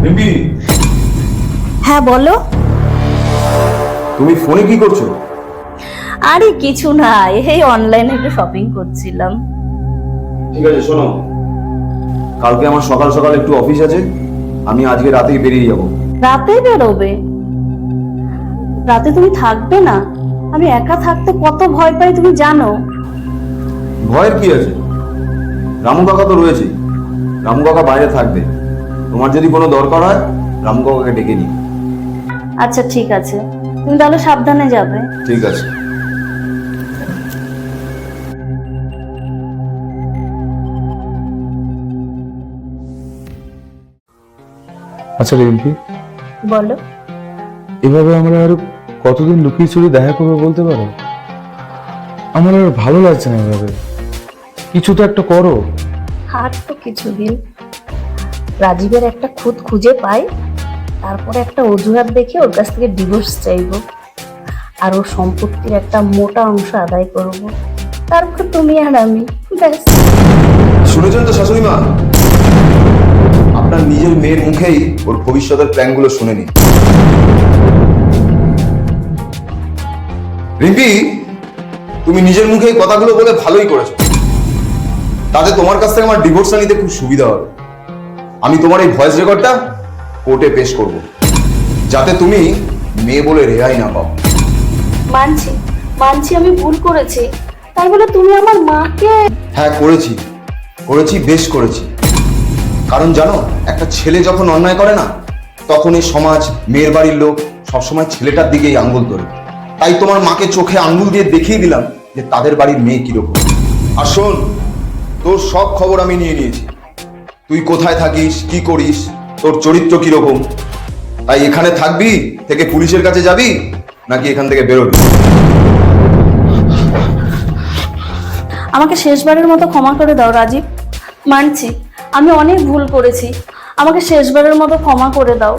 রিম্পি, হ্যাঁ বলো। তুমি ফোনে কি করছো? আরে কিছু না, এই অনলাইনে একটু শপিং করছিলাম। ঠিক আছে, শোনো, কালকে আমার সকাল সকাল একটু অফিস আছে, আমি আজকে রাতেই বেরিয়ে যাব। রাতে বেরোবে? রাতে তুমি থাকবে না? আমি একা থাকতে কত ভয় পাই তুমি জানো। ভয়ের কি আছে? রামু কাকা তো রয়েছে, রামু কাকা বাইরে থাকবে। তোমার যদি কোনো দরকার হয় রামু কাকাকে ডেকে নি। আচ্ছা ঠিক আছে, তুমি তাহলে সাবধানে যাবে। ঠিক আছে। আচ্ছা রিম্পি, বলো। এভাবে আমরা আর কতদিন লুকিয়ে চুরি দেখা করবো বলতে পারো? আমার আর ভালো লাগছে না এভাবে, কিছু তো একটা করো। আর তো কিছুদিন রাজীবের একটা খুঁত খুঁজে পাই, তারপরে একটা অজুহাত দেখে ওর কাছ থেকে ডিভোর্স চাইবো, আর ওর সম্পত্তির একটা মোটা অংশ আদায় করব, তারপর তুমি আর আমি, ব্যাস। শুনেছেন তো শাশুড়ি মা, আপনার নিজের মেয়ের মুখেই ওর ভবিষ্যতের প্ল্যানগুলো শুনে নিন। রিম্পি, তুমি নিজের মুখে এই কথাগুলো বলে ভালোই করেছো, তাতে তোমার কাছ থেকে আমার ডিভোর্সটা নিতে খুব সুবিধা হবে। আমি তোমার এই ভয়েস রেকর্ডটা কোর্টে পেশ করব, যাতে তুমি মেয়ে বলে রেহাই না পাও। মানছি মানছি আমি ভুল করেছি, তাই বলে তুমি আমার মাকে। হ্যাঁ করেছি, বেশ করেছি। কারণ জানো, একটা ছেলে যখন অন্যায় করে না, তখন এই সমাজ, মেয়ের বাড়ির লোক সবসময় ছেলেটার দিকেই আঙ্গুল তোলে। তাই তোমার মাকে চোখে আঙ্গুল দিয়ে দেখিয়ে দিলাম যে তাদের বাড়ির মেয়ে কিরকম। আর শোন, তোর সব খবর আমি নিয়ে নিয়েছি। তুই কোথায় থাকিস, কি করিস, তোর চরিত্র কিরকম। তাই এখানে থাকবি থেকে পুলিশের কাছে যাবি, নাকি এখান থেকে বেরোবি? আমাকে শেষবারের মতো ক্ষমা করে দাও রাজীব। মানছি আমি অনেক ভুল করেছি, আমাকে শেষবারের মতো ক্ষমা করে দাও।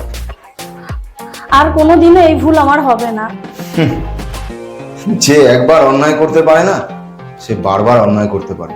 আর কোনোদিনও এই ভুল আমার হবে না। যে একবার অন্যায় করতে পারে না, সে বারবার অন্যায় করতে পারে।